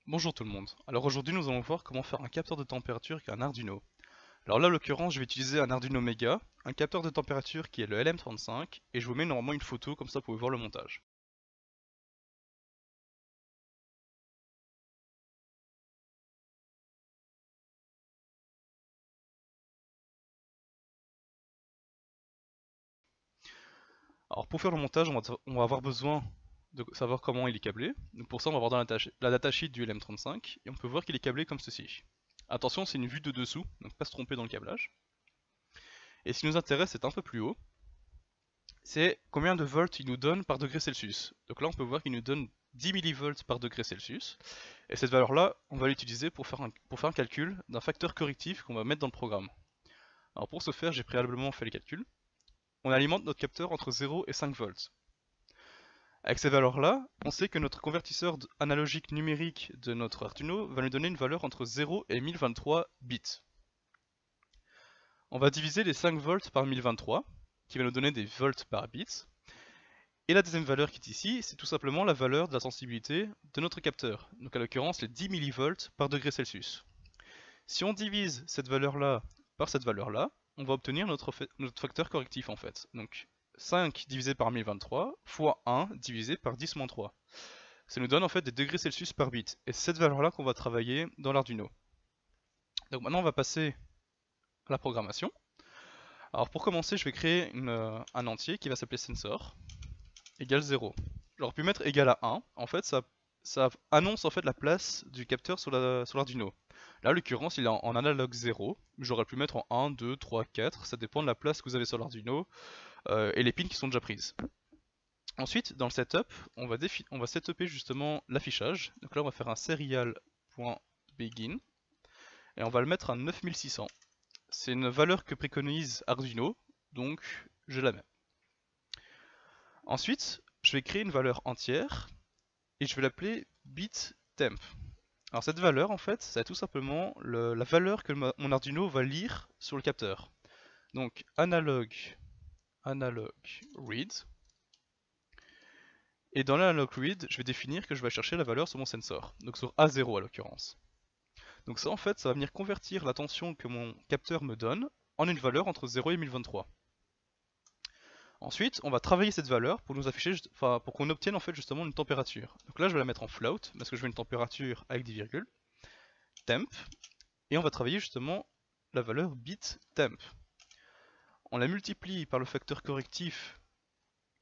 Bonjour tout le monde. Alors aujourd'hui nous allons voir comment faire un capteur de température avec un Arduino. Alors là en l'occurrence je vais utiliser un Arduino Mega, un capteur de température qui est le LM35 et je vous mets normalement une photo comme ça vous pouvez voir le montage. Alors pour faire le montage on va avoir besoin de savoir comment il est câblé. Donc pour ça on va voir dans la datasheet du LM35 et on peut voir qu'il est câblé comme ceci. Attention c'est une vue de dessous, donc pas se tromper dans le câblage. Et ce qui nous intéresse c'est un peu plus haut. C'est combien de volts il nous donne par degré Celsius. Donc là on peut voir qu'il nous donne 10 millivolts par degré Celsius. Et cette valeur-là, on va l'utiliser pour faire un calcul d'un facteur correctif qu'on va mettre dans le programme. Alors pour ce faire, j'ai préalablement fait les calculs. On alimente notre capteur entre 0 et 5 volts. Avec ces valeurs-là, on sait que notre convertisseur analogique numérique de notre Arduino va nous donner une valeur entre 0 et 1023 bits. On va diviser les 5 volts par 1023, qui va nous donner des volts par bit. Et la deuxième valeur qui est ici, c'est tout simplement la valeur de la sensibilité de notre capteur. Donc à l'occurrence les 10 millivolts par degré Celsius. Si on divise cette valeur-là par cette valeur-là, on va obtenir notre facteur correctif en fait. Donc 5 divisé par 1023 fois 1 divisé par 10-3. Ça nous donne en fait des degrés Celsius par bit. Et c'est cette valeur-là qu'on va travailler dans l'Arduino. Donc maintenant on va passer à la programmation. Alors pour commencer, je vais créer un entier qui va s'appeler sensor égale 0. J'aurais pu mettre égal à 1. En fait, ça annonce en fait la place du capteur sur l'Arduino. Là, en l'occurrence, il est en analogue 0. J'aurais pu mettre en 1, 2, 3, 4. Ça dépend de la place que vous avez sur l'Arduino et les pins qui sont déjà prises. Ensuite, dans le setup, on va setuper justement l'affichage. Donc là, on va faire un serial.begin et on va le mettre à 9600. C'est une valeur que préconise Arduino, donc je la mets. Ensuite, je vais créer une valeur entière et je vais l'appeler bittemp. Alors cette valeur en fait, c'est tout simplement la valeur que mon Arduino va lire sur le capteur. Donc analog read. Et dans l'analog read, je vais définir que je vais chercher la valeur sur mon sensor, donc sur A0 à l'occurrence. Donc ça en fait, ça va venir convertir la tension que mon capteur me donne en une valeur entre 0 et 1023. Ensuite, on va travailler cette valeur pour nous afficher, pour qu'on obtienne en fait justement une température. Donc là, je vais la mettre en float parce que je veux une température avec des virgules, temp, et on va travailler justement la valeur bit temp. On la multiplie par le facteur correctif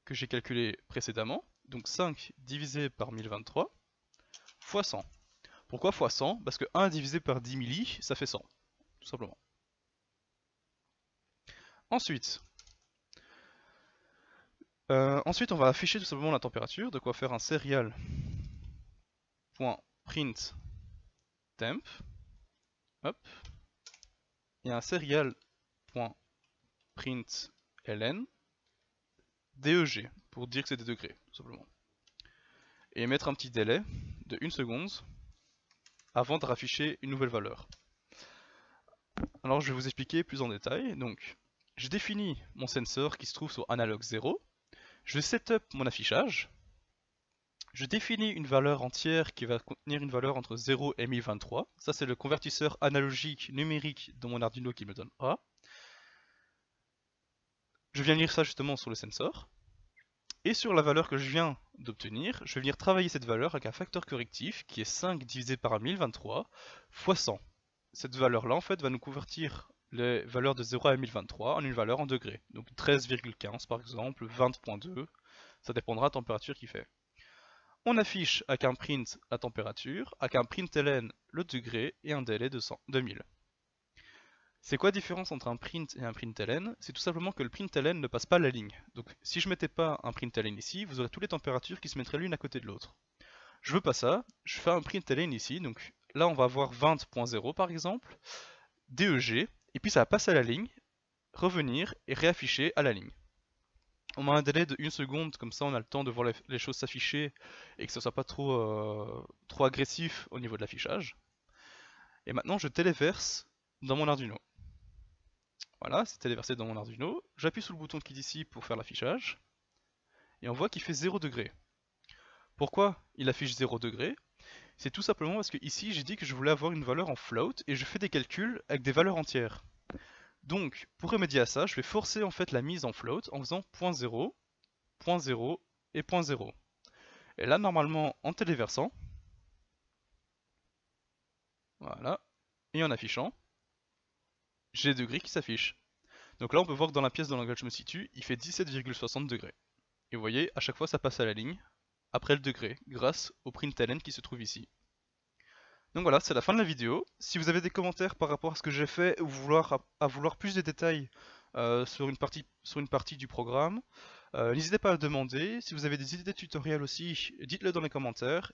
que j'ai calculé précédemment, donc 5 divisé par 1023 fois 100. Pourquoi fois 100? Parce que 1 divisé par 10 milli, ça fait 100, tout simplement. Ensuite, on va afficher tout simplement la température, donc on va faire un serial.print temp, hop, et un serial.println DEG pour dire que c'est des degrés, tout simplement. Et mettre un petit délai de 1 seconde avant de rafficher une nouvelle valeur. Alors je vais vous expliquer plus en détail. Donc, je définis mon sensor qui se trouve sur analog 0. Je setup mon affichage. Je définis une valeur entière qui va contenir une valeur entre 0 et 1023. Ça c'est le convertisseur analogique numérique de mon Arduino qui me donne A. Je viens lire ça justement sur le sensor. Et sur la valeur que je viens d'obtenir, je vais venir travailler cette valeur avec un facteur correctif qui est 5 divisé par 1023 fois 100. Cette valeur-là en fait va nous convertir les valeurs de 0 à 1023 en une valeur en degrés. Donc 13,15 par exemple, 20.2, ça dépendra de la température qu'il fait. On affiche avec un print la température, avec un println le degré et un délai de 1000. C'est quoi la différence entre un print et un println? C'est tout simplement que le println ne passe pas la ligne. Donc si je mettais pas un println ici, vous aurez toutes les températures qui se mettraient l'une à côté de l'autre. Je veux pas ça, je fais un println ici, donc là on va avoir 20.0 par exemple, DEG, et puis ça va passer à la ligne, revenir et réafficher à la ligne. On met un délai de 1 seconde, comme ça on a le temps de voir les choses s'afficher et que ce soit pas trop agressif au niveau de l'affichage. Et maintenant je téléverse dans mon Arduino. Voilà, c'est téléversé dans mon Arduino. J'appuie sur le bouton qui est ici pour faire l'affichage. Et on voit qu'il fait 0 degré. Pourquoi il affiche 0 degré? C'est tout simplement parce que ici j'ai dit que je voulais avoir une valeur en float et je fais des calculs avec des valeurs entières. Donc pour remédier à ça, je vais forcer en fait la mise en float en faisant .0, .0 et .0. Et là normalement en téléversant, voilà, et en affichant, j'ai les degrés qui s'affichent. Donc là on peut voir que dans la pièce dans laquelle je me situe, il fait 17,60 degrés. Et vous voyez, à chaque fois ça passe à la ligne, après le degré, grâce au println qui se trouve ici. Donc voilà, c'est la fin de la vidéo. Si vous avez des commentaires par rapport à ce que j'ai fait ou à vouloir plus de détails sur une partie du programme, n'hésitez pas à le demander. Si vous avez des idées de tutoriels aussi, dites-le dans les commentaires.